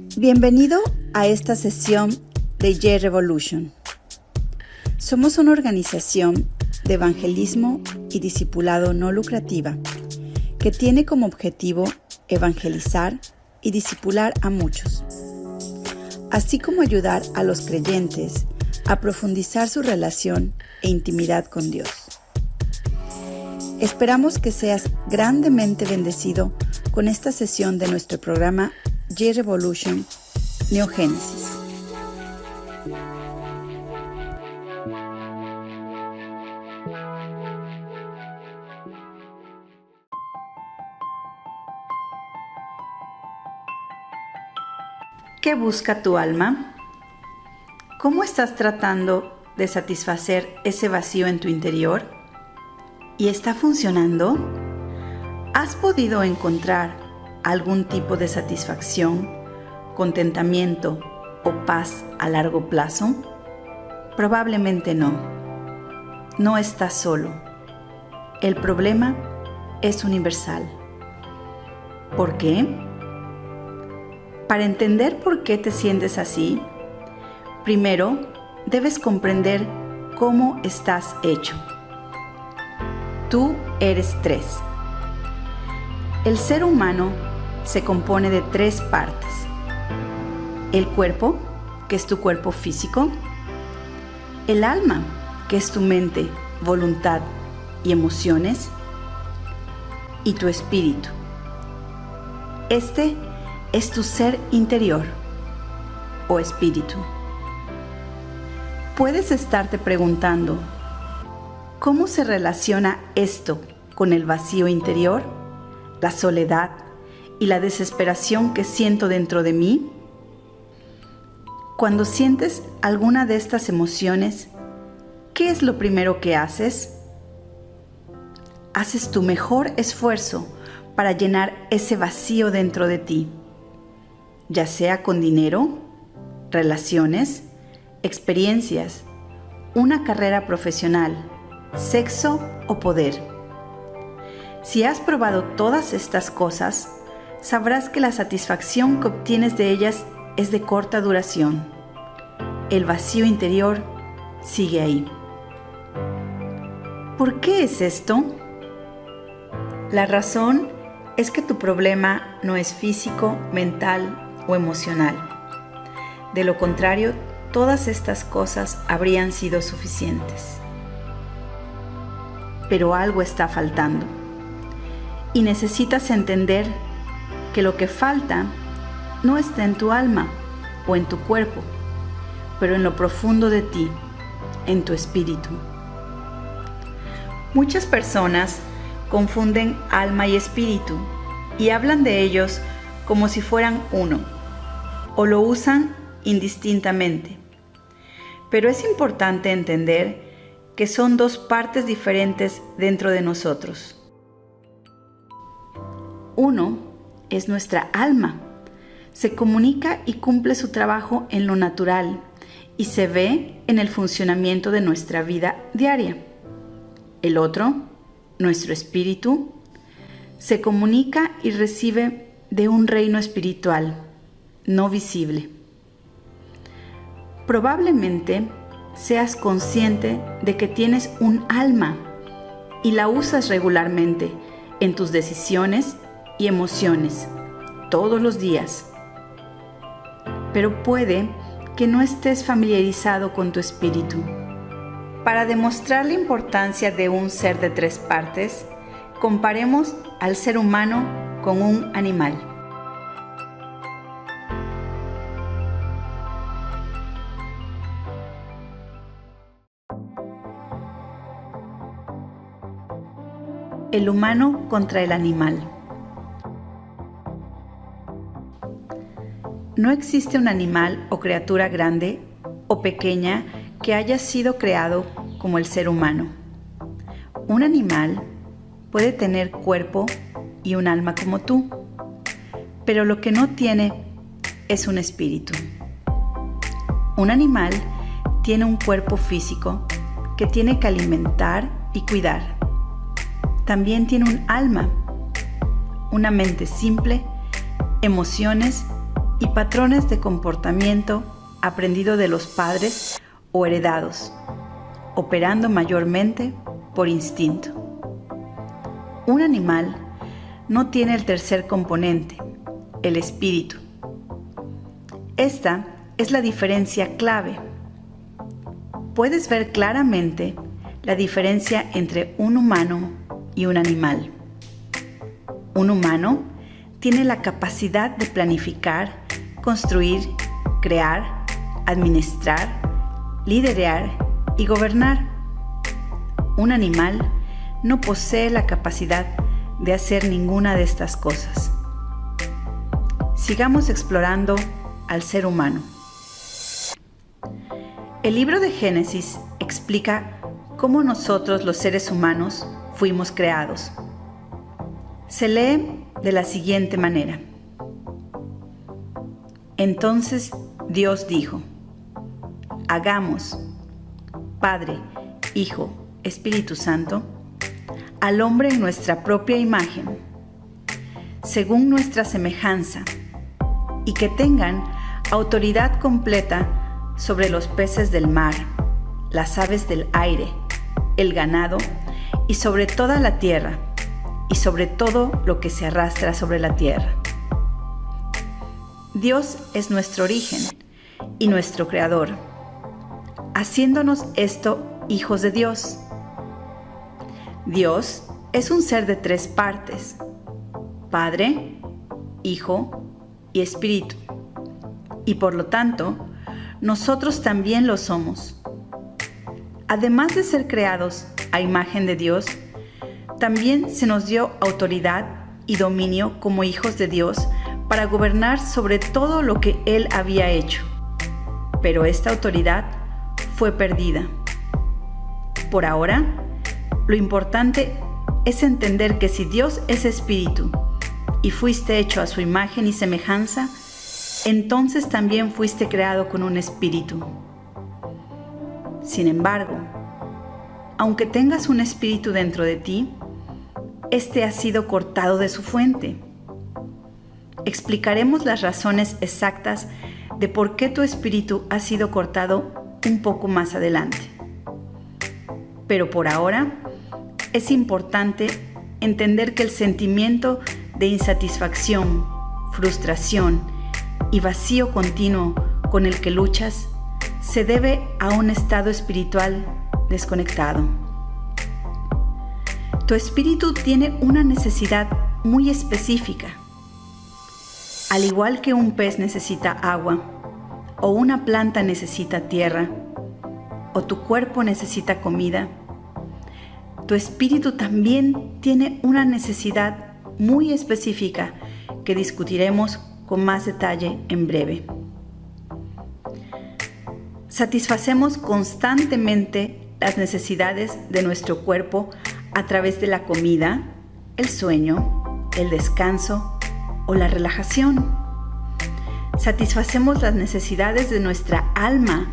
Bienvenido a esta sesión de J-Revolution. Somos una organización de evangelismo y discipulado no lucrativa que tiene como objetivo evangelizar y discipular a muchos, así como ayudar a los creyentes a profundizar su relación e intimidad con Dios. Esperamos que seas grandemente bendecido con esta sesión de nuestro programa J-Revolution Neogénesis. ¿Qué busca tu alma? ¿Cómo estás tratando de satisfacer ese vacío en tu interior? ¿Y está funcionando? ¿Has podido encontrar algún tipo de satisfacción, contentamiento o paz a largo plazo? Probablemente no. No estás solo. El problema es universal. ¿Por qué? Para entender por qué te sientes así, primero debes comprender cómo estás hecho. Tú eres tres. El ser humano se compone de tres partes. El cuerpo, que es tu cuerpo físico. El alma, que es tu mente, voluntad y emociones. Y tu espíritu. Este es tu ser interior o espíritu. Puedes estarte preguntando, ¿cómo se relaciona esto con el vacío interior, la soledad y la desesperación que siento dentro de mí? Cuando sientes alguna de estas emociones, ¿qué es lo primero que haces? Haces tu mejor esfuerzo para llenar ese vacío dentro de ti, ya sea con dinero, relaciones, experiencias, una carrera profesional, sexo o poder. Si has probado todas estas cosas, sabrás que la satisfacción que obtienes de ellas es de corta duración. El vacío interior sigue ahí. ¿Por qué es esto? La razón es que tu problema no es físico, mental o emocional. De lo contrario, todas estas cosas habrían sido suficientes. Pero algo está faltando. Y necesitas entender que lo que falta no está en tu alma o en tu cuerpo, pero en lo profundo de ti, en tu espíritu. Muchas personas confunden alma y espíritu y hablan de ellos como si fueran uno, o lo usan indistintamente. Pero es importante entender que son dos partes diferentes dentro de nosotros. Uno es nuestra alma. Se comunica y cumple su trabajo en lo natural y se ve en el funcionamiento de nuestra vida diaria. El otro, nuestro espíritu, se comunica y recibe de un reino espiritual, no visible. Probablemente seas consciente de que tienes un alma y la usas regularmente en tus decisiones y emociones todos los días. Pero puede que no estés familiarizado con tu espíritu. Para demostrar la importancia de un ser de tres partes, comparemos al ser humano con un animal. El humano contra el animal. No existe un animal o criatura grande o pequeña que haya sido creado como el ser humano. Un animal puede tener cuerpo y un alma como tú, pero lo que no tiene es un espíritu. Un animal tiene un cuerpo físico que tiene que alimentar y cuidar. También tiene un alma, una mente simple, emociones y patrones de comportamiento aprendido de los padres o heredados, operando mayormente por instinto. Un animal no tiene el tercer componente, el espíritu. Esta es la diferencia clave. Puedes ver claramente la diferencia entre un humano y un animal. Un humano tiene la capacidad de planificar, construir, crear, administrar, liderar y gobernar. Un animal no posee la capacidad de hacer ninguna de estas cosas. Sigamos explorando al ser humano. El libro de Génesis explica cómo nosotros, los seres humanos, fuimos creados. Se lee de la siguiente manera. Entonces Dios dijo: hagamos, Padre, Hijo, Espíritu Santo, al hombre en nuestra propia imagen, según nuestra semejanza, y que tengan autoridad completa sobre los peces del mar, las aves del aire, el ganado y sobre toda la tierra, y sobre todo lo que se arrastra sobre la tierra. Dios es nuestro origen y nuestro creador, haciéndonos esto hijos de Dios. Dios es un ser de tres partes: Padre, Hijo y Espíritu, y por lo tanto, nosotros también lo somos. Además de ser creados a imagen de Dios, también se nos dio autoridad y dominio como hijos de Dios para gobernar sobre todo lo que Él había hecho. Pero esta autoridad fue perdida. Por ahora, lo importante es entender que si Dios es espíritu y fuiste hecho a su imagen y semejanza, entonces también fuiste creado con un espíritu. Sin embargo, aunque tengas un espíritu dentro de ti, este ha sido cortado de su fuente. Explicaremos las razones exactas de por qué tu espíritu ha sido cortado un poco más adelante. Pero por ahora, es importante entender que el sentimiento de insatisfacción, frustración y vacío continuo con el que luchas se debe a un estado espiritual desconectado. Tu espíritu tiene una necesidad muy específica. Al igual que un pez necesita agua, o una planta necesita tierra, o tu cuerpo necesita comida, tu espíritu también tiene una necesidad muy específica que discutiremos con más detalle en breve. Satisfacemos constantemente las necesidades de nuestro cuerpo a través de la comida, el sueño, el descanso o la relajación. Satisfacemos las necesidades de nuestra alma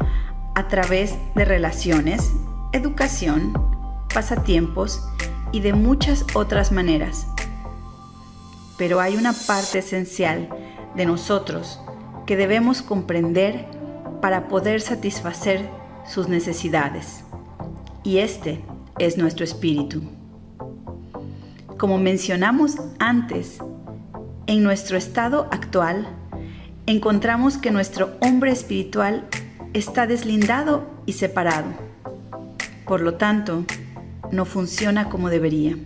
a través de relaciones, educación, pasatiempos y de muchas otras maneras. Pero hay una parte esencial de nosotros que debemos comprender para poder satisfacer sus necesidades, y este es nuestro espíritu. Como mencionamos antes, en nuestro estado actual, encontramos que nuestro hombre espiritual está deslindado y separado. Por lo tanto, no funciona como debería.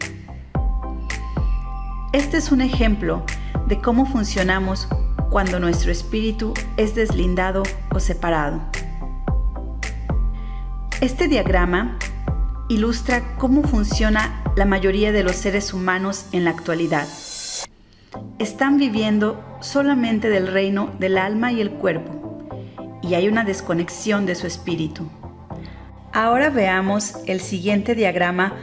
Este es un ejemplo de cómo funcionamos cuando nuestro espíritu es deslindado o separado. Este diagrama ilustra cómo funciona la mayoría de los seres humanos en la actualidad. Están viviendo solamente del reino del alma y el cuerpo, y hay una desconexión de su espíritu. Ahora veamos el siguiente diagrama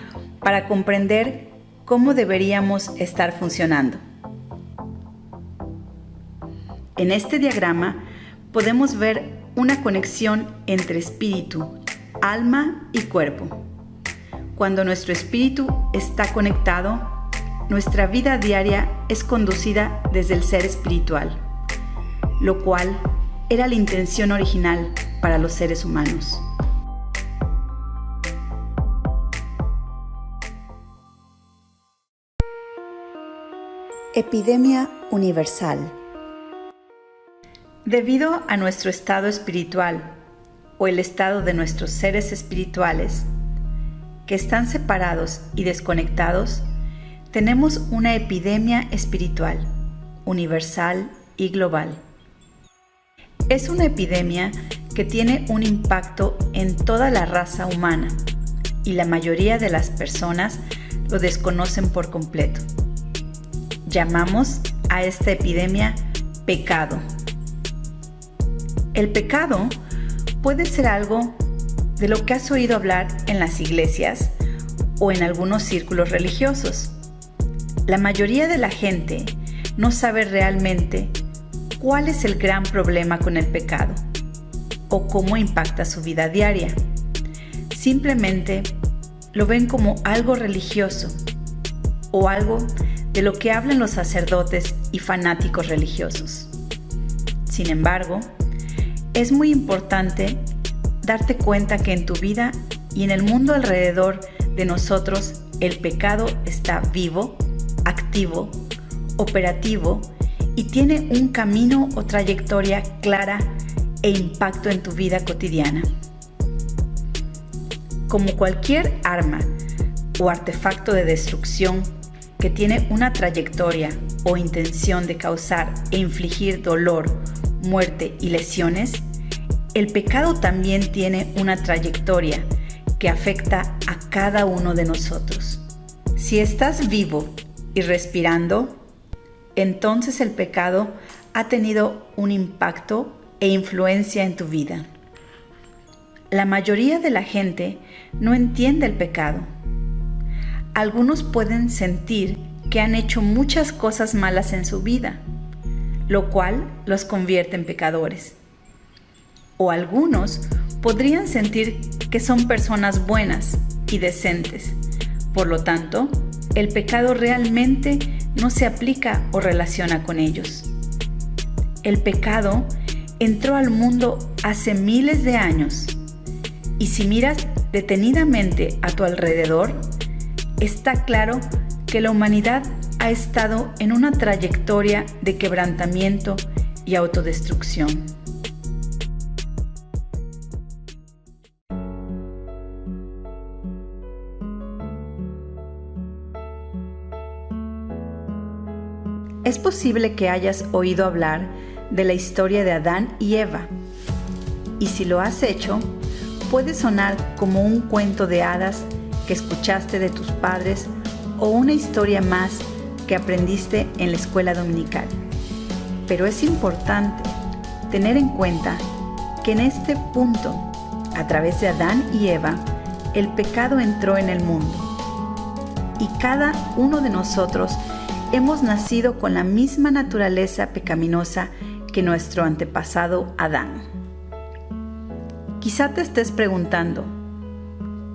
para comprender cómo deberíamos estar funcionando. En este diagrama podemos ver una conexión entre espíritu, alma y cuerpo. Cuando nuestro espíritu está conectado, nuestra vida diaria es conducida desde el ser espiritual. lo cual era la intención original para los seres humanos. Epidemia universal. Debido a nuestro estado espiritual o el estado de nuestros seres espirituales, que están separados y desconectados, tenemos una epidemia espiritual, universal y global. Es una epidemia que tiene un impacto en toda la raza humana y la mayoría de las personas lo desconocen por completo. Llamamos a esta epidemia pecado. El pecado puede ser algo de lo que has oído hablar en las iglesias o en algunos círculos religiosos. La mayoría de la gente no sabe realmente cuál es el gran problema con el pecado o cómo impacta su vida diaria. Simplemente lo ven como algo religioso o algo de lo que hablan los sacerdotes y fanáticos religiosos. Sin embargo, es muy importante darte cuenta que en tu vida y en el mundo alrededor de nosotros el pecado está vivo, activo, operativo y tiene un camino o trayectoria clara e impacto en tu vida cotidiana. Como cualquier arma o artefacto de destrucción que tiene una trayectoria o intención de causar e infligir dolor, muerte y lesiones, el pecado también tiene una trayectoria que afecta a cada uno de nosotros. Si estás vivo y respirando, entonces el pecado ha tenido un impacto e influencia en tu vida. La mayoría de la gente no entiende el pecado. Algunos pueden sentir que han hecho muchas cosas malas en su vida, lo cual los convierte en pecadores. O algunos podrían sentir que son personas buenas y decentes. Por lo tanto, el pecado realmente no se aplica o relaciona con ellos. El pecado entró al mundo hace miles de años y si miras detenidamente a tu alrededor, está claro que la humanidad ha estado en una trayectoria de quebrantamiento y autodestrucción. Es posible que hayas oído hablar de la historia de Adán y Eva, y si lo has hecho, puede sonar como un cuento de hadas que escuchaste de tus padres o una historia más que aprendiste en la escuela dominical. Pero es importante tener en cuenta que en este punto, a través de Adán y Eva, el pecado entró en el mundo. Y cada uno de nosotros hemos nacido con la misma naturaleza pecaminosa que nuestro antepasado Adán. Quizá te estés preguntando,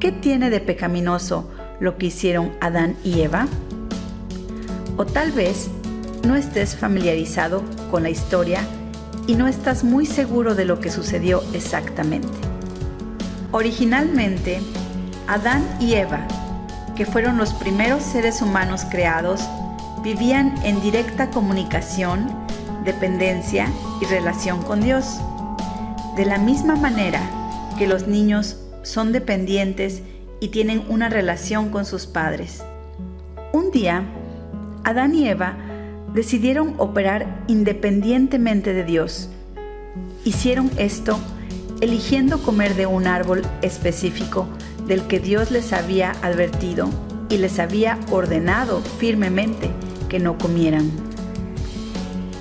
¿qué tiene de pecaminoso lo que hicieron Adán y Eva? O tal vez no estés familiarizado con la historia y no estás muy seguro de lo que sucedió exactamente. Originalmente, Adán y Eva, que fueron los primeros seres humanos creados, vivían en directa comunicación, dependencia y relación con Dios. De la misma manera que los niños son dependientes y tienen una relación con sus padres. Un día, Adán y Eva decidieron operar independientemente de Dios. Hicieron esto eligiendo comer de un árbol específico del que Dios les había advertido y les había ordenado firmemente que no comieran.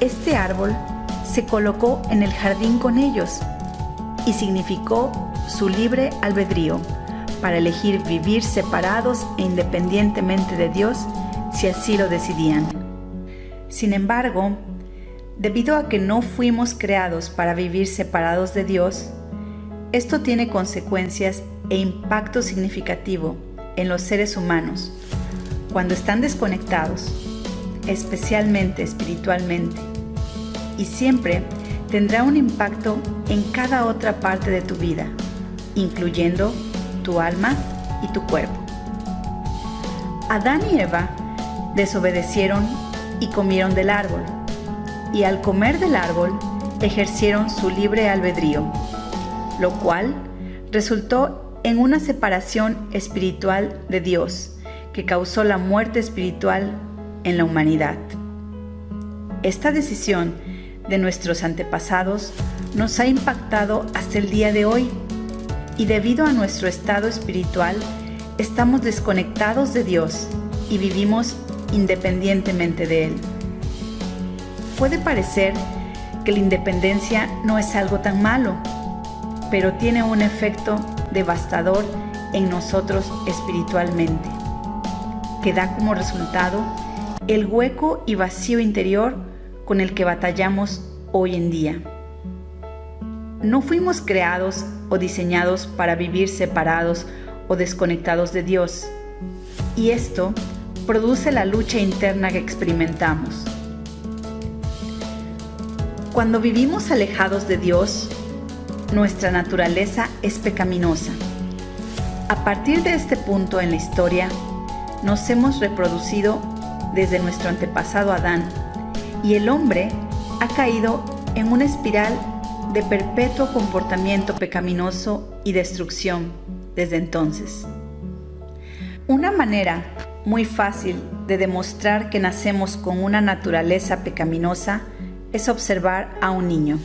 Este árbol se colocó en el jardín con ellos y significó su libre albedrío para elegir vivir separados e independientemente de Dios si así lo decidían. Sin embargo, debido a que no fuimos creados para vivir separados de Dios, esto tiene consecuencias e impacto significativo en los seres humanos cuando están desconectados, especialmente espiritualmente, y siempre tendrá un impacto en cada otra parte de tu vida, incluyendo tu alma y tu cuerpo. Adán y Eva desobedecieron y comieron del árbol, y al comer del árbol ejercieron su libre albedrío, lo cual resultó en una separación espiritual de Dios que causó la muerte espiritual en la humanidad. Esta decisión de nuestros antepasados nos ha impactado hasta el día de hoy, y debido a nuestro estado espiritual estamos desconectados de Dios y vivimos independientemente de Él. Puede parecer que la independencia no es algo tan malo, pero tiene un efecto devastador en nosotros espiritualmente, que da como resultado el hueco y vacío interior con el que batallamos hoy en día. No fuimos creados o diseñados para vivir separados o desconectados de Dios, y esto produce la lucha interna que experimentamos. Cuando vivimos alejados de Dios, nuestra naturaleza es pecaminosa. A partir de este punto en la historia, nos hemos reproducido desde nuestro antepasado Adán, y el hombre ha caído en una espiral de perpetuo comportamiento pecaminoso y destrucción desde entonces. Una manera muy fácil de demostrar que nacemos con una naturaleza pecaminosa es observar a un niño.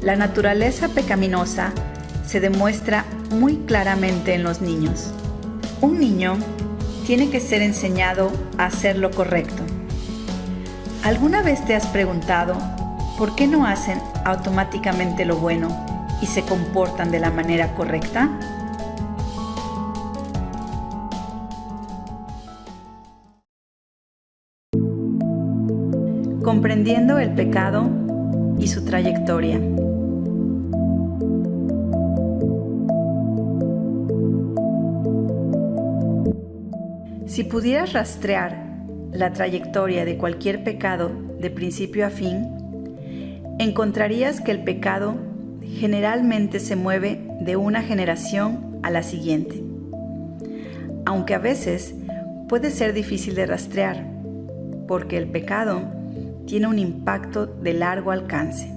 La naturaleza pecaminosa se demuestra muy claramente en los niños. Un niño tiene que ser enseñado a hacer lo correcto. ¿Alguna vez te has preguntado por qué no hacen automáticamente lo bueno y se comportan de la manera correcta? Comprendiendo el pecado y su trayectoria. Si pudieras rastrear la trayectoria de cualquier pecado de principio a fin, encontrarías que el pecado generalmente se mueve de una generación a la siguiente, aunque a veces puede ser difícil de rastrear, porque el pecado tiene un impacto de largo alcance.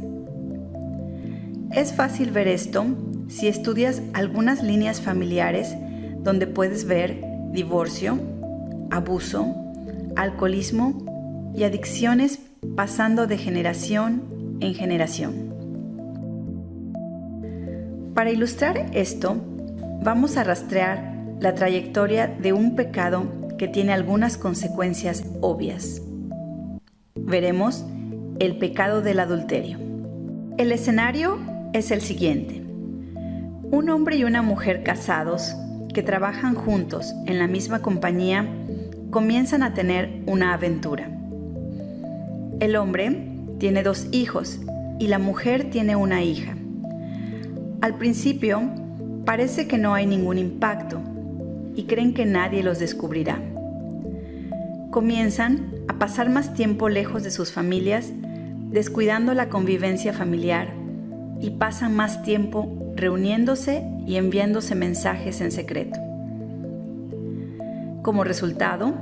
Es fácil ver esto si estudias algunas líneas familiares donde puedes ver divorcio, abuso, alcoholismo y adicciones pasando de generación en generación. Para ilustrar esto, vamos a rastrear la trayectoria de un pecado que tiene algunas consecuencias obvias. Veremos el pecado del adulterio. El escenario es el siguiente. Un hombre y una mujer casados que trabajan juntos en la misma compañía comienzan a tener una aventura. El hombre tiene 2 hijos y la mujer tiene una hija. Al principio parece que no hay ningún impacto y creen que nadie los descubrirá. Comienzan a pasar más tiempo lejos de sus familias, descuidando la convivencia familiar, y pasan más tiempo reuniéndose y enviándose mensajes en secreto. Como resultado,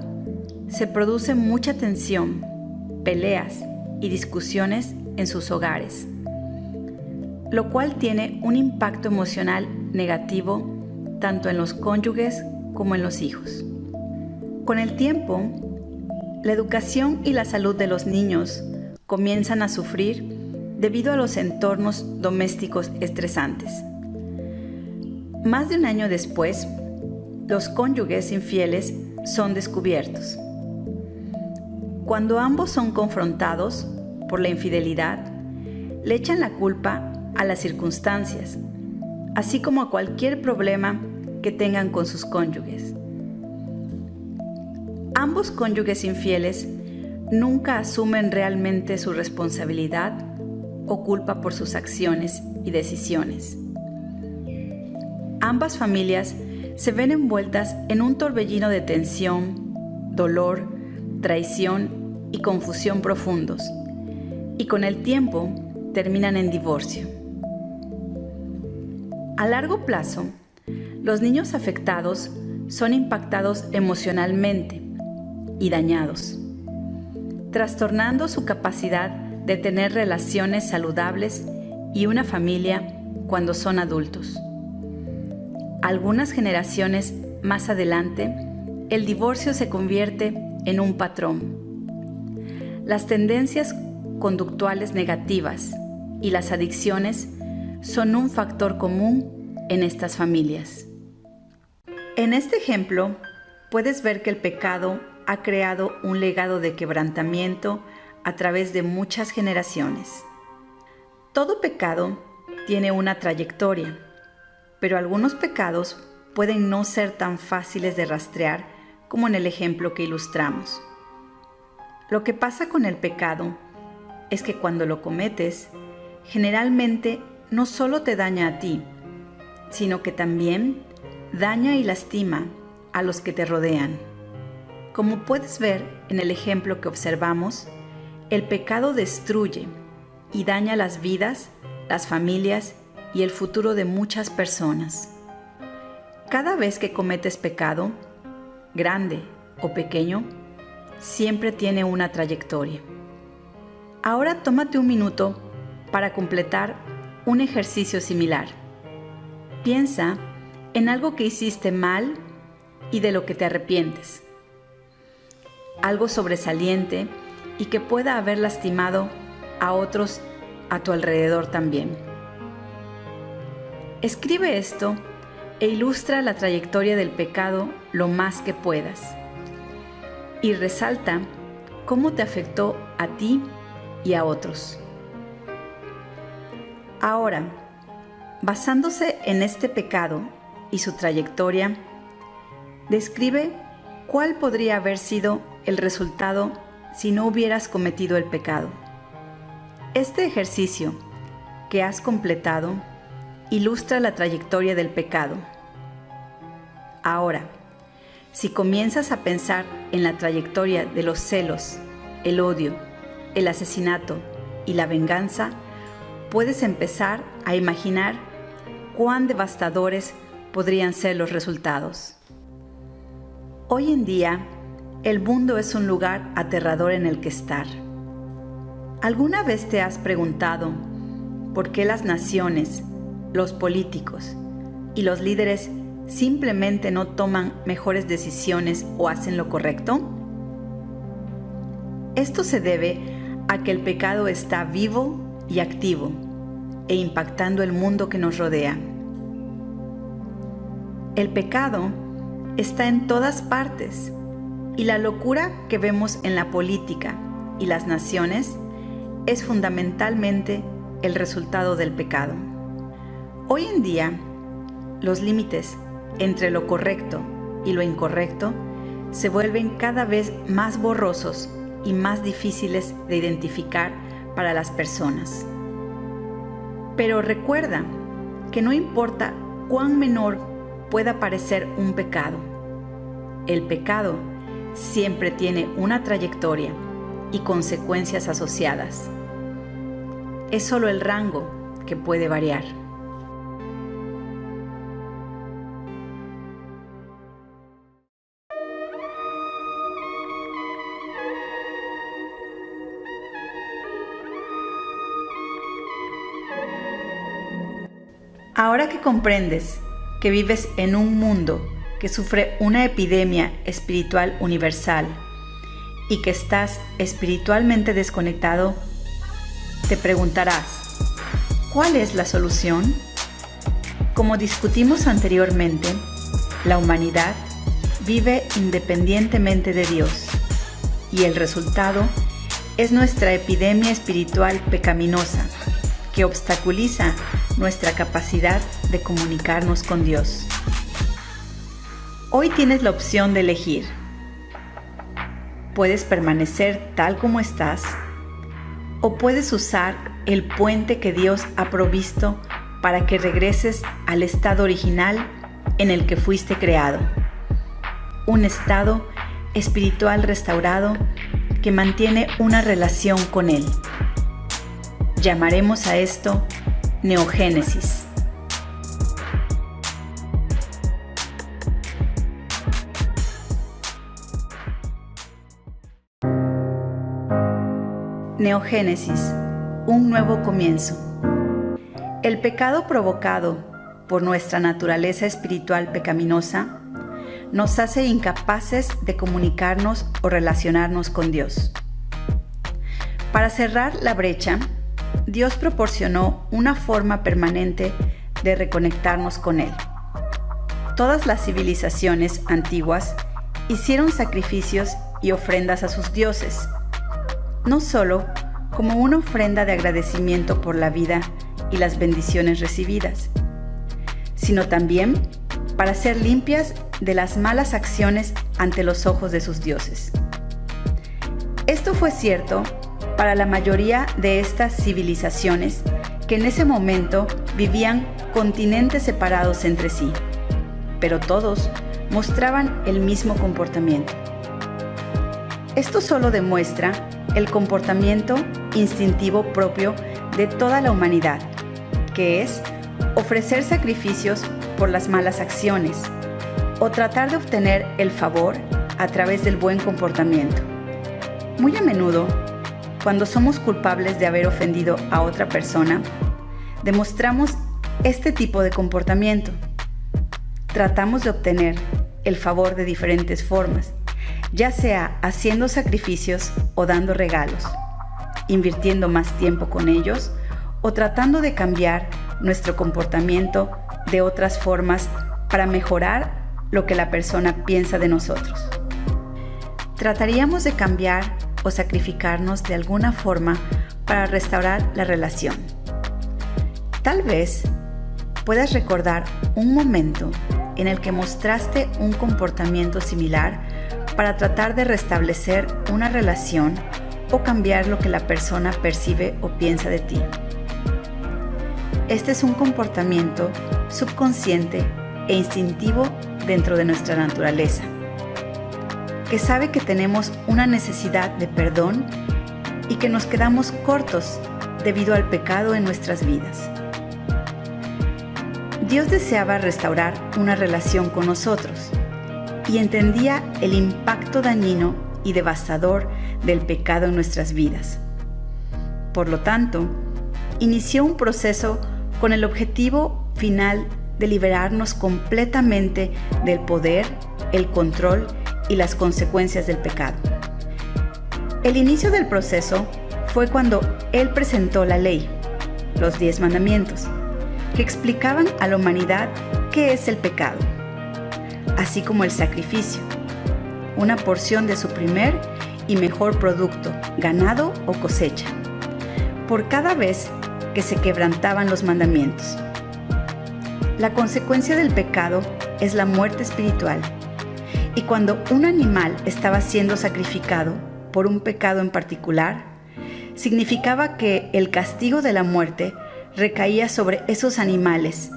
se produce mucha tensión, peleas y discusiones en sus hogares, lo cual tiene un impacto emocional negativo tanto en los cónyuges como en los hijos. Con el tiempo, la educación y la salud de los niños comienzan a sufrir debido a los entornos domésticos estresantes. Más de un año después, los cónyuges infieles son descubiertos. Cuando ambos son confrontados por la infidelidad, le echan la culpa a las circunstancias, así como a cualquier problema que tengan con sus cónyuges. Ambos cónyuges infieles nunca asumen realmente su responsabilidad o culpa por sus acciones y decisiones. Ambas familias se ven envueltas en un torbellino de tensión, dolor, traición y confusión profundos, y con el tiempo terminan en divorcio. A largo plazo, los niños afectados son impactados emocionalmente y dañados, trastornando su capacidad de tener relaciones saludables y una familia cuando son adultos. Algunas generaciones más adelante, el divorcio se convierte en un patrón. Las tendencias conductuales negativas y las adicciones son un factor común en estas familias. En este ejemplo, puedes ver que el pecado ha creado un legado de quebrantamiento a través de muchas generaciones. Todo pecado tiene una trayectoria, pero algunos pecados pueden no ser tan fáciles de rastrear como en el ejemplo que ilustramos. Lo que pasa con el pecado es que cuando lo cometes, generalmente no solo te daña a ti, sino que también daña y lastima a los que te rodean. Como puedes ver en el ejemplo que observamos, el pecado destruye y daña las vidas, las familias y el futuro de muchas personas. Cada vez que cometes pecado, grande o pequeño, siempre tiene una trayectoria. Ahora tómate un minuto para completar un ejercicio similar. Piensa en algo que hiciste mal y de lo que te arrepientes. Algo sobresaliente y que pueda haber lastimado a otros a tu alrededor también. Escribe esto e ilustra la trayectoria del pecado lo más que puedas. Y resalta cómo te afectó a ti y a otros. Ahora, basándose en este pecado y su trayectoria, describe cuál podría haber sido el resultado si no hubieras cometido el pecado. Este ejercicio que has completado ilustra la trayectoria del pecado. Ahora, si comienzas a pensar en la trayectoria de los celos, el odio, el asesinato y la venganza, puedes empezar a imaginar cuán devastadores podrían ser los resultados. Hoy en día, el mundo es un lugar aterrador en el que estar. ¿Alguna vez te has preguntado por qué las naciones, los políticos y los líderes simplemente no toman mejores decisiones o hacen lo correcto? Esto se debe a que el pecado está vivo y activo e impactando el mundo que nos rodea. El pecado está en todas partes y la locura que vemos en la política y las naciones es fundamentalmente el resultado del pecado. Hoy en día, los límites entre lo correcto y lo incorrecto se vuelven cada vez más borrosos y más difíciles de identificar para las personas. Pero recuerda que no importa cuán menor pueda parecer un pecado, el pecado siempre tiene una trayectoria y consecuencias asociadas. Es solo el rango que puede variar. Ahora que comprendes que vives en un mundo que sufre una epidemia espiritual universal y que estás espiritualmente desconectado, te preguntarás, ¿cuál es la solución? Como discutimos anteriormente, la humanidad vive independientemente de Dios y el resultado es nuestra epidemia espiritual pecaminosa que obstaculiza nuestra capacidad de comunicarnos con Dios. Hoy tienes la opción de elegir. Puedes permanecer tal como estás o puedes usar el puente que Dios ha provisto para que regreses al estado original en el que fuiste creado. Un estado espiritual restaurado que mantiene una relación con Él. Llamaremos a esto neogénesis. Neogénesis, un nuevo comienzo. El pecado provocado por nuestra naturaleza espiritual pecaminosa nos hace incapaces de comunicarnos o relacionarnos con Dios. Para cerrar la brecha, Dios proporcionó una forma permanente de reconectarnos con Él. Todas las civilizaciones antiguas hicieron sacrificios y ofrendas a sus dioses, no solo como una ofrenda de agradecimiento por la vida y las bendiciones recibidas, sino también para ser limpias de las malas acciones ante los ojos de sus dioses. Esto fue cierto para la mayoría de estas civilizaciones que en ese momento vivían continentes separados entre sí, pero todos mostraban el mismo comportamiento. Esto solo demuestra el comportamiento instintivo propio de toda la humanidad, que es ofrecer sacrificios por las malas acciones o tratar de obtener el favor a través del buen comportamiento. Muy a menudo, cuando somos culpables de haber ofendido a otra persona, demostramos este tipo de comportamiento. Tratamos de obtener el favor de diferentes formas, ya sea haciendo sacrificios o dando regalos, invirtiendo más tiempo con ellos o tratando de cambiar nuestro comportamiento de otras formas para mejorar lo que la persona piensa de nosotros. Trataríamos de cambiar o sacrificarnos de alguna forma para restaurar la relación. Tal vez puedas recordar un momento en el que mostraste un comportamiento similar para tratar de restablecer una relación o cambiar lo que la persona percibe o piensa de ti. Este es un comportamiento subconsciente e instintivo dentro de nuestra naturaleza, que sabe que tenemos una necesidad de perdón y que nos quedamos cortos debido al pecado en nuestras vidas. Dios deseaba restaurar una relación con nosotros y entendía el impacto dañino y devastador del pecado en nuestras vidas. Por lo tanto, inició un proceso con el objetivo final de liberarnos completamente del poder, el control y las consecuencias del pecado. El inicio del proceso fue cuando Él presentó la ley, los 10 mandamientos, que explicaban a la humanidad qué es el pecado, así como el sacrificio, una porción de su primer y mejor producto, ganado o cosecha, por cada vez que se quebrantaban los mandamientos. La consecuencia del pecado es la muerte espiritual, y cuando un animal estaba siendo sacrificado por un pecado en particular, significaba que el castigo de la muerte recaía sobre esos animales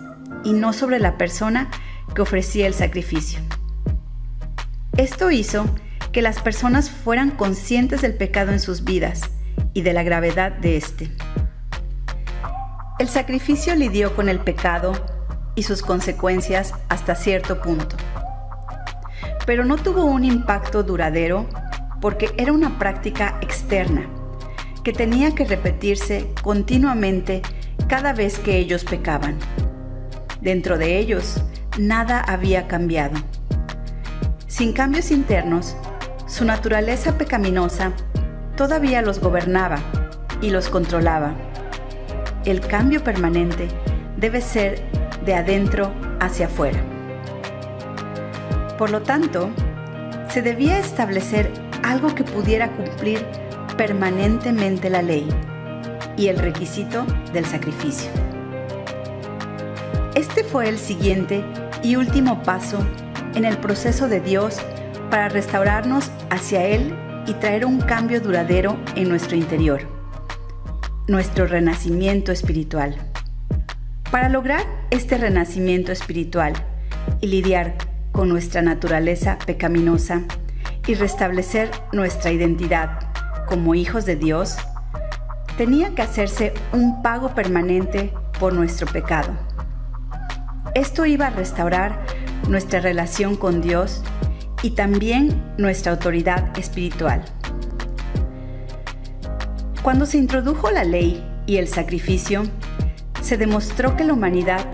y no sobre la persona que ofrecía el sacrificio. Esto hizo que las personas fueran conscientes del pecado en sus vidas y de la gravedad de este. El sacrificio lidió con el pecado y sus consecuencias hasta cierto punto, pero no tuvo un impacto duradero porque era una práctica externa que tenía que repetirse continuamente cada vez que ellos pecaban. Dentro de ellos, nada había cambiado. Sin cambios internos, su naturaleza pecaminosa todavía los gobernaba y los controlaba. El cambio permanente debe ser de adentro hacia afuera. Por lo tanto, se debía establecer algo que pudiera cumplir permanentemente la ley y el requisito del sacrificio. Este fue el siguiente y último paso en el proceso de Dios para restaurarnos hacia Él y traer un cambio duradero en nuestro interior, nuestro renacimiento espiritual. Para lograr este renacimiento espiritual y lidiar con nuestra naturaleza pecaminosa y restablecer nuestra identidad como hijos de Dios, tenía que hacerse un pago permanente por nuestro pecado. Esto iba a restaurar nuestra relación con Dios y también nuestra autoridad espiritual. Cuando se introdujo la ley y el sacrificio, se demostró que la humanidad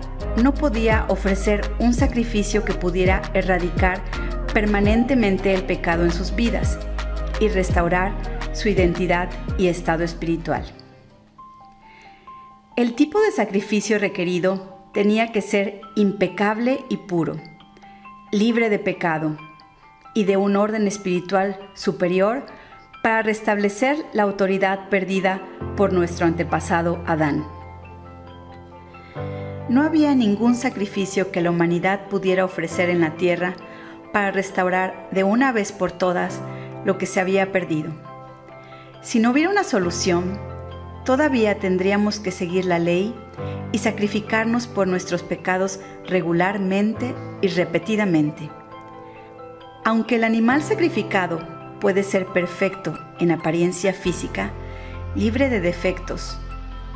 no podía ofrecer un sacrificio que pudiera erradicar permanentemente el pecado en sus vidas y restaurar su identidad y estado espiritual. El tipo de sacrificio requerido tenía que ser impecable y puro, libre de pecado y de un orden espiritual superior para restablecer la autoridad perdida por nuestro antepasado Adán. No había ningún sacrificio que la humanidad pudiera ofrecer en la tierra para restaurar de una vez por todas lo que se había perdido. Si no hubiera una solución, todavía tendríamos que seguir la ley y sacrificarnos por nuestros pecados regularmente y repetidamente. Aunque el animal sacrificado puede ser perfecto en apariencia física, libre de defectos,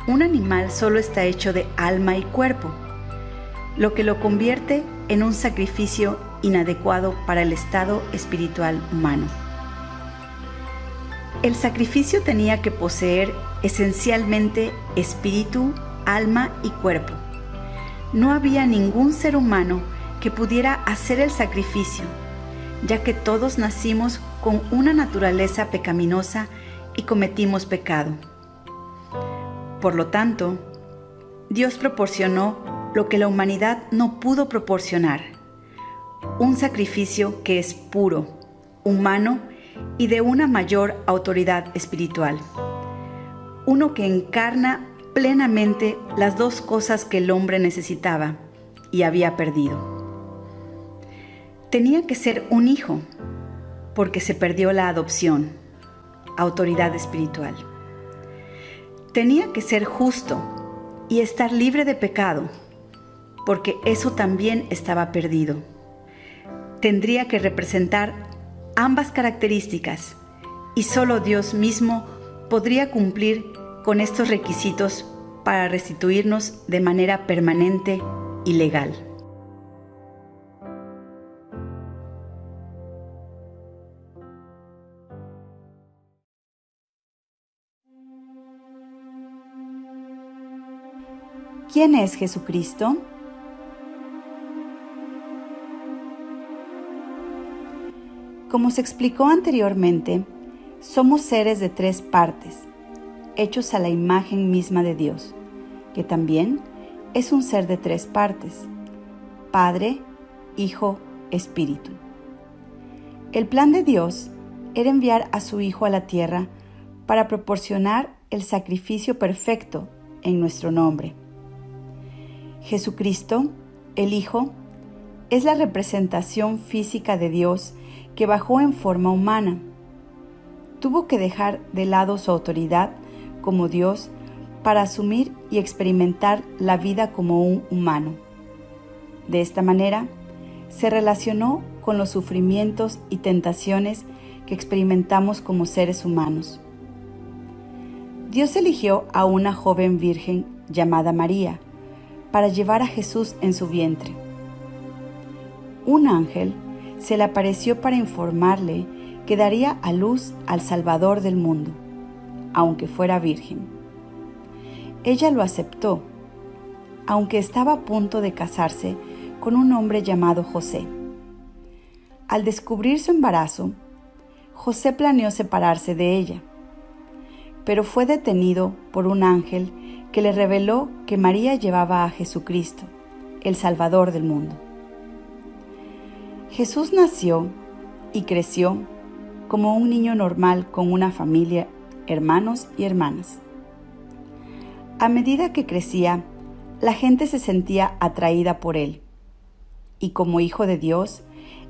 un animal solo está hecho de alma y cuerpo, lo que lo convierte en un sacrificio inadecuado para el estado espiritual humano. El sacrificio tenía que poseer esencialmente espíritu, alma y cuerpo. No había ningún ser humano que pudiera hacer el sacrificio, ya que todos nacimos con una naturaleza pecaminosa y cometimos pecado. Por lo tanto, Dios proporcionó lo que la humanidad no pudo proporcionar: un sacrificio que es puro, humano y de una mayor autoridad espiritual. Uno que encarna plenamente las dos cosas que el hombre necesitaba y había perdido. Tenía que ser un hijo, porque se perdió la adopción, autoridad espiritual. Tenía que ser justo y estar libre de pecado, porque eso también estaba perdido. Tendría que representar ambas características y solo Dios mismo podría cumplir con estos requisitos para restituirnos de manera permanente y legal. ¿Quién es Jesucristo? Como se explicó anteriormente, somos seres de tres partes, hechos a la imagen misma de Dios, que también es un ser de tres partes: Padre, Hijo, Espíritu. El plan de Dios era enviar a su Hijo a la tierra para proporcionar el sacrificio perfecto en nuestro nombre. Jesucristo, el Hijo, es la representación física de Dios que bajó en forma humana. Tuvo que dejar de lado su autoridad como Dios para asumir y experimentar la vida como un humano. De esta manera, se relacionó con los sufrimientos y tentaciones que experimentamos como seres humanos. Dios eligió a una joven virgen llamada María para llevar a Jesús en su vientre. Un ángel se le apareció para informarle que daría a luz al Salvador del mundo, aunque fuera virgen. Ella lo aceptó, aunque estaba a punto de casarse con un hombre llamado José. Al descubrir su embarazo, José planeó separarse de ella, pero fue detenido por un ángel que le reveló que María llevaba a Jesucristo, el Salvador del mundo. Jesús nació y creció como un niño normal con una familia, hermanos y hermanas. A medida que crecía, la gente se sentía atraída por él, y como hijo de Dios,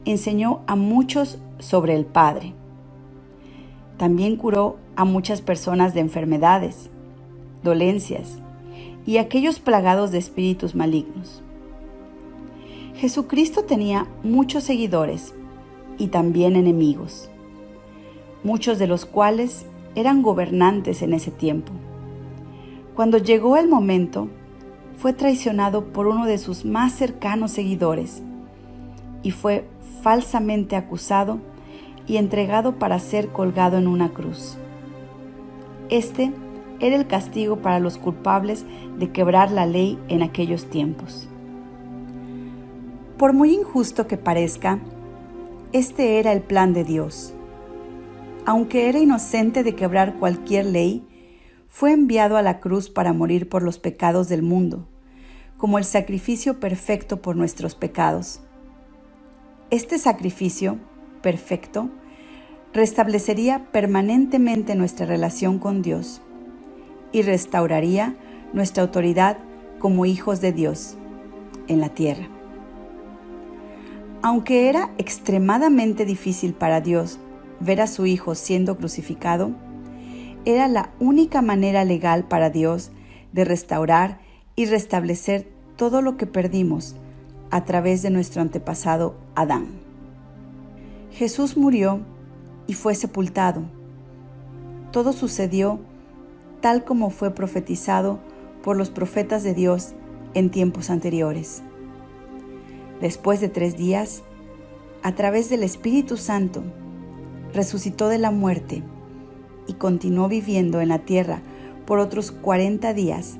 enseñó a muchos sobre el Padre. También curó a muchas personas de enfermedades, dolencias y aquellos plagados de espíritus malignos. Jesucristo tenía muchos seguidores y también enemigos, muchos de los cuales eran gobernantes en ese tiempo. Cuando llegó el momento, fue traicionado por uno de sus más cercanos seguidores y fue falsamente acusado y entregado para ser colgado en una cruz. Este era el castigo para los culpables de quebrar la ley en aquellos tiempos. Por muy injusto que parezca, este era el plan de Dios. Aunque era inocente de quebrar cualquier ley, fue enviado a la cruz para morir por los pecados del mundo, como el sacrificio perfecto por nuestros pecados. Este sacrificio perfecto restablecería permanentemente nuestra relación con Dios y restauraría nuestra autoridad como hijos de Dios en la tierra. Aunque era extremadamente difícil para Dios ver a su Hijo siendo crucificado, era la única manera legal para Dios de restaurar y restablecer todo lo que perdimos a través de nuestro antepasado Adán. Jesús murió y fue sepultado. Todo sucedió tal como fue profetizado por los profetas de Dios en tiempos anteriores. Después de 3 días, a través del Espíritu Santo, resucitó de la muerte y continuó viviendo en la tierra por otros 40 días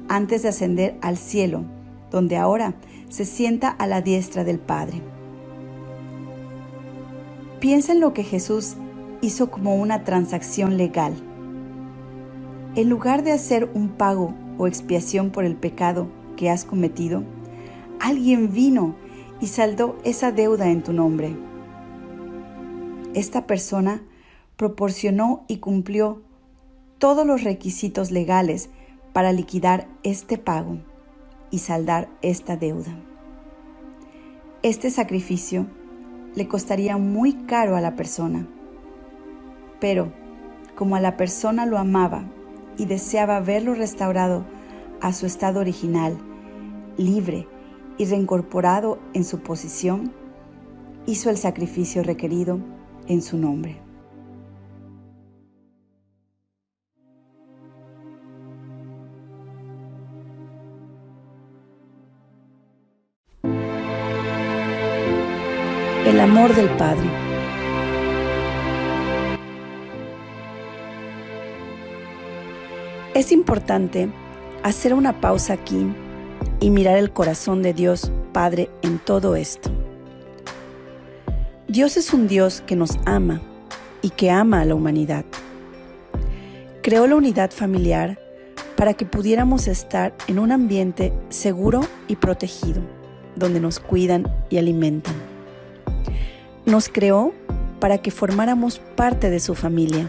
antes de ascender al cielo, donde ahora se sienta a la diestra del Padre. Piensa en lo que Jesús hizo como una transacción legal. En lugar de hacer un pago o expiación por el pecado que has cometido, alguien vino y saldó esa deuda en tu nombre. Esta persona proporcionó y cumplió todos los requisitos legales para liquidar este pago y saldar esta deuda. Este sacrificio le costaría muy caro a la persona, pero como a la persona lo amaba y deseaba verlo restaurado a su estado original, libre y reincorporado en su posición, hizo el sacrificio requerido en su nombre. El amor del Padre. Es importante hacer una pausa aquí y mirar el corazón de Dios Padre en todo esto. Dios es un Dios que nos ama y que ama a la humanidad. Creó la unidad familiar para que pudiéramos estar en un ambiente seguro y protegido, donde nos cuidan y alimentan. Nos creó para que formáramos parte de su familia,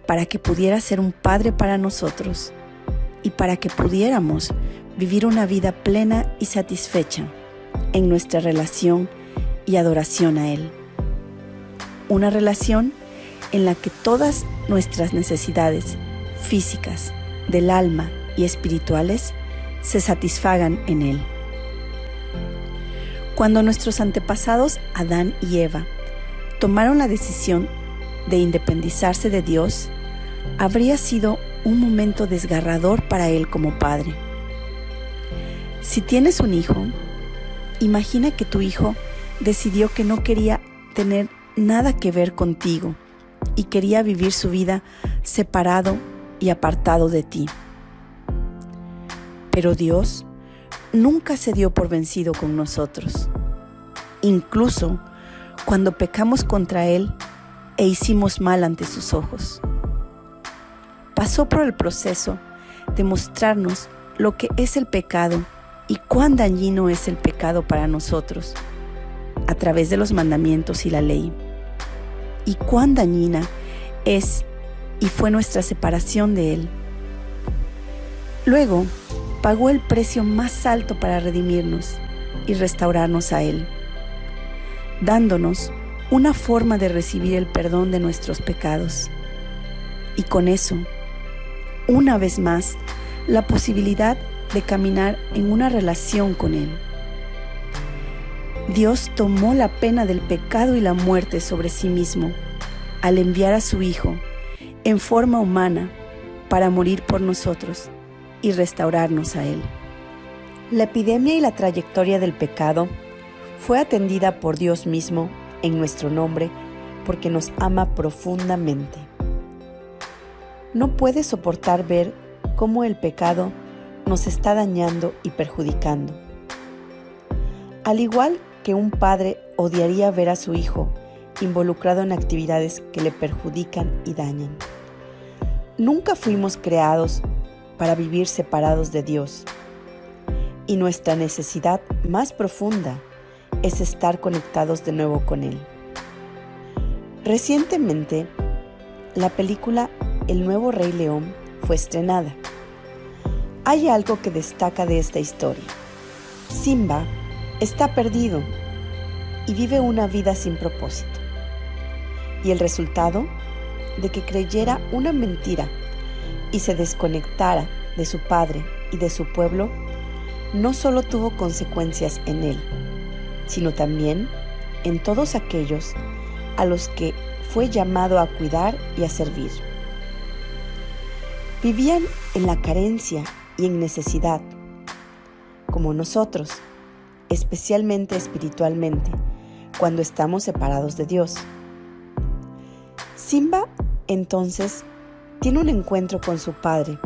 para que pudiera ser un padre para nosotros y para que pudiéramos vivir una vida plena y satisfecha en nuestra relación y adoración a Él. Una relación en la que todas nuestras necesidades físicas, del alma y espirituales se satisfagan en Él. Cuando nuestros antepasados Adán y Eva tomaron la decisión de independizarse de Dios, habría sido un momento desgarrador para Él como Padre. Si tienes un hijo, imagina que tu hijo decidió que no quería tener nada que ver contigo y quería vivir su vida separado y apartado de ti. Pero Dios nunca se dio por vencido con nosotros, incluso cuando pecamos contra Él e hicimos mal ante sus ojos. Pasó por el proceso de mostrarnos lo que es el pecado y cuán dañino es el pecado para nosotros, a través de los mandamientos y la ley, y cuán dañina es y fue nuestra separación de Él. Luego, pagó el precio más alto para redimirnos y restaurarnos a Él, dándonos una forma de recibir el perdón de nuestros pecados. Y con eso, una vez más, la posibilidad de caminar en una relación con Él. Dios tomó la pena del pecado y la muerte sobre sí mismo al enviar a su Hijo en forma humana para morir por nosotros y restaurarnos a Él. La epidemia y la trayectoria del pecado fue atendida por Dios mismo en nuestro nombre porque nos ama profundamente. No puede soportar ver cómo el pecado nos está dañando y perjudicando. Al igual que un padre odiaría ver a su hijo involucrado en actividades que le perjudican y dañan. Nunca fuimos creados para vivir separados de Dios, y nuestra necesidad más profunda es estar conectados de nuevo con Él. Recientemente, la película El Nuevo Rey León fue estrenada. Hay algo que destaca de esta historia. Simba está perdido y vive una vida sin propósito. Y el resultado de que creyera una mentira y se desconectara de su padre y de su pueblo, no solo tuvo consecuencias en él, sino también en todos aquellos a los que fue llamado a cuidar y a servir. Vivían en la carencia y en necesidad, como nosotros, especialmente espiritualmente, cuando estamos separados de Dios. Simba, entonces, tiene un encuentro con su padre,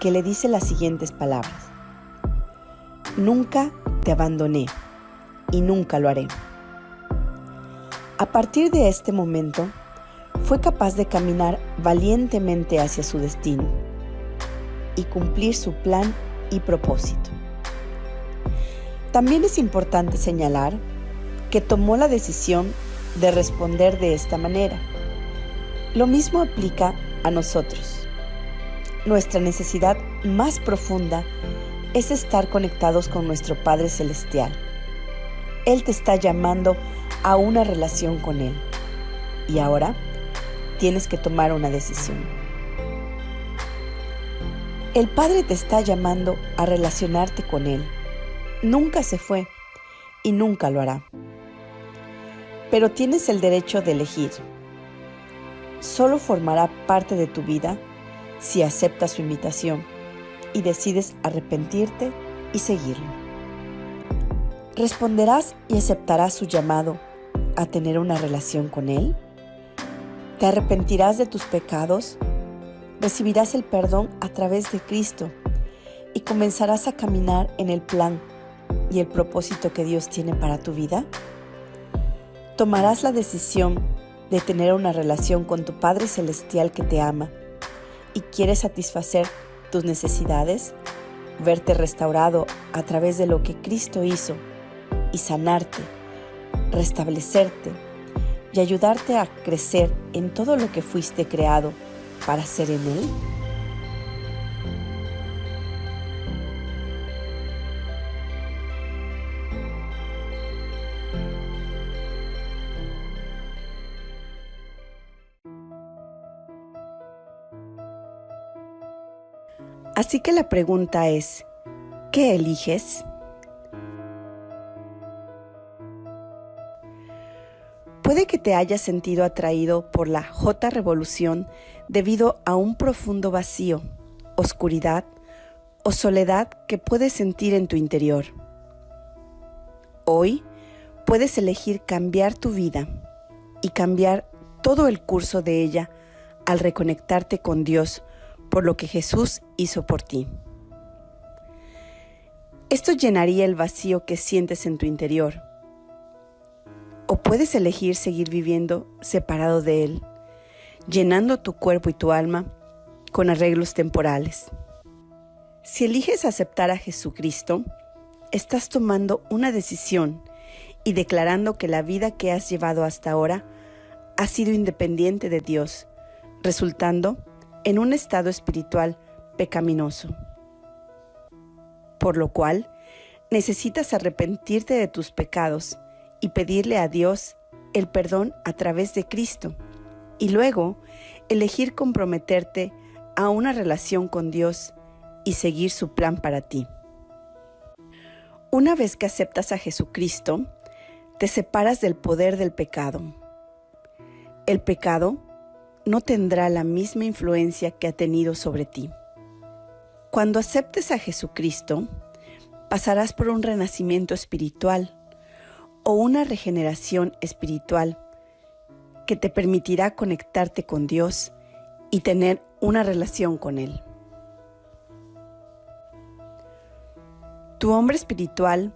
que le dice las siguientes palabras: nunca te abandoné y nunca lo haré. A partir de este momento, fue capaz de caminar valientemente hacia su destino y cumplir su plan y propósito. También es importante señalar que tomó la decisión de responder de esta manera. Lo mismo aplica a nosotros. Nuestra necesidad más profunda es estar conectados con nuestro Padre Celestial. Él te está llamando a una relación con Él. Y ahora tienes que tomar una decisión. El Padre te está llamando a relacionarte con Él. Nunca se fue y nunca lo hará. Pero tienes el derecho de elegir. Solo formará parte de tu vida si aceptas su invitación y decides arrepentirte y seguirlo. ¿Responderás y aceptarás su llamado a tener una relación con Él? ¿Te arrepentirás de tus pecados? ¿Recibirás el perdón a través de Cristo y comenzarás a caminar en el plan y el propósito que Dios tiene para tu vida? ¿Tomarás la decisión de tener una relación con tu Padre Celestial que te ama y quiere satisfacer tus necesidades, verte restaurado a través de lo que Cristo hizo y sanarte, restablecerte y ayudarte a crecer en todo lo que fuiste creado para ser en Él? Así que la pregunta es, ¿qué eliges? Puede que te hayas sentido atraído por la J-Revolución debido a un profundo vacío, oscuridad o soledad que puedes sentir en tu interior. Hoy puedes elegir cambiar tu vida y cambiar todo el curso de ella al reconectarte con Dios por lo que Jesús hizo por ti. Esto llenaría el vacío que sientes en tu interior. O puedes elegir seguir viviendo separado de Él, llenando tu cuerpo y tu alma con arreglos temporales. Si eliges aceptar a Jesucristo, estás tomando una decisión y declarando que la vida que has llevado hasta ahora ha sido independiente de Dios, resultando en un estado espiritual pecaminoso. Por lo cual, necesitas arrepentirte de tus pecados y pedirle a Dios el perdón a través de Cristo, y luego elegir comprometerte a una relación con Dios y seguir su plan para ti. Una vez que aceptas a Jesucristo, te separas del poder del pecado. El pecado no tendrá la misma influencia que ha tenido sobre ti. Cuando aceptes a Jesucristo, pasarás por un renacimiento espiritual o una regeneración espiritual que te permitirá conectarte con Dios y tener una relación con Él. Tu hombre espiritual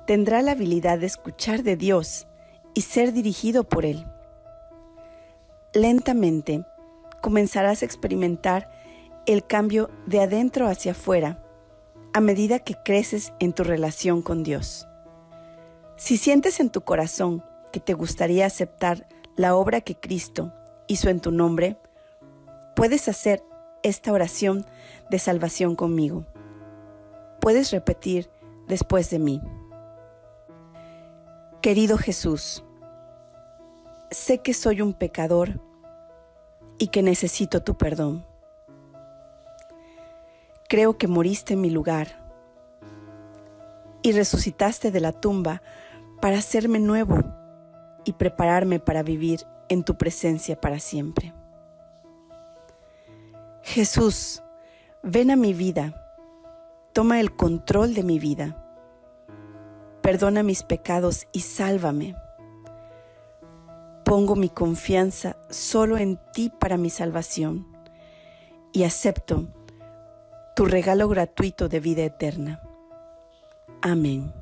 tendrá la habilidad de escuchar de Dios y ser dirigido por Él. Lentamente comenzarás a experimentar el cambio de adentro hacia afuera a medida que creces en tu relación con Dios. Si sientes en tu corazón que te gustaría aceptar la obra que Cristo hizo en tu nombre, puedes hacer esta oración de salvación conmigo. Puedes repetir después de mí. Querido Jesús, sé que soy un pecador y que necesito tu perdón. Creo que moriste en mi lugar y resucitaste de la tumba para hacerme nuevo y prepararme para vivir en tu presencia para siempre. Jesús, ven a mi vida, toma el control de mi vida, perdona mis pecados y sálvame. Pongo mi confianza solo en ti para mi salvación y acepto tu regalo gratuito de vida eterna. Amén.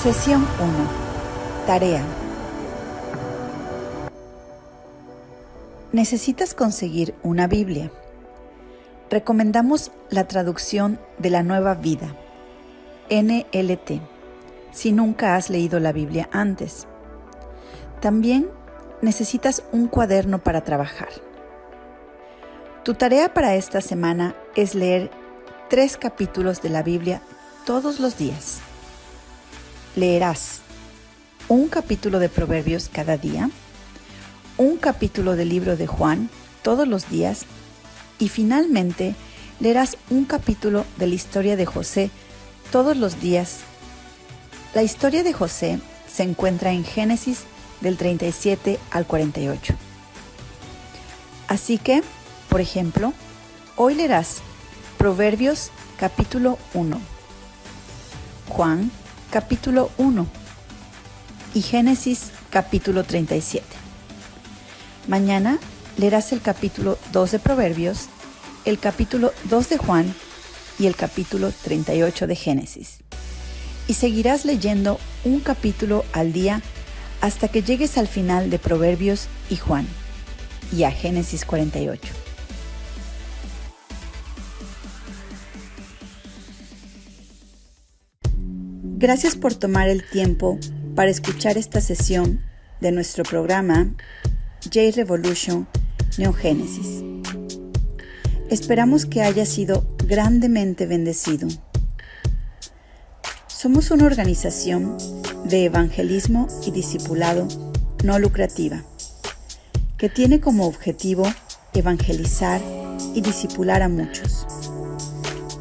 Sesión 1. Tarea. Necesitas conseguir una Biblia. Recomendamos la traducción de la Nueva Vida, NLT, si nunca has leído la Biblia antes. También necesitas un cuaderno para trabajar. Tu tarea para esta semana es leer 3 capítulos de la Biblia todos los días. Leerás un capítulo de Proverbios cada día, un capítulo del libro de Juan todos los días y finalmente leerás un capítulo de la historia de José todos los días. La historia de José se encuentra en Génesis del 37 al 48. Así que, por ejemplo, hoy leerás Proverbios capítulo 1, Juan capítulo 1 y Génesis capítulo 37. Mañana leerás el capítulo 2 de Proverbios, el capítulo 2 de Juan y el capítulo 38 de Génesis. Y seguirás leyendo un capítulo al día hasta que llegues al final de Proverbios y Juan y a Génesis 48. Gracias por tomar el tiempo para escuchar esta sesión de nuestro programa J-Revolution Neogénesis. Esperamos que haya sido grandemente bendecido. Somos una organización de evangelismo y discipulado no lucrativa que tiene como objetivo evangelizar y discipular a muchos,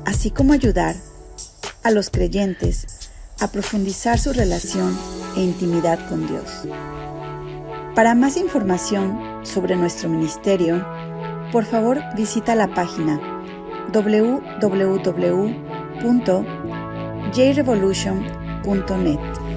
así como ayudar a los creyentes a profundizar su relación e intimidad con Dios. Para más información sobre nuestro ministerio, por favor visita la página www.jrevolution.net.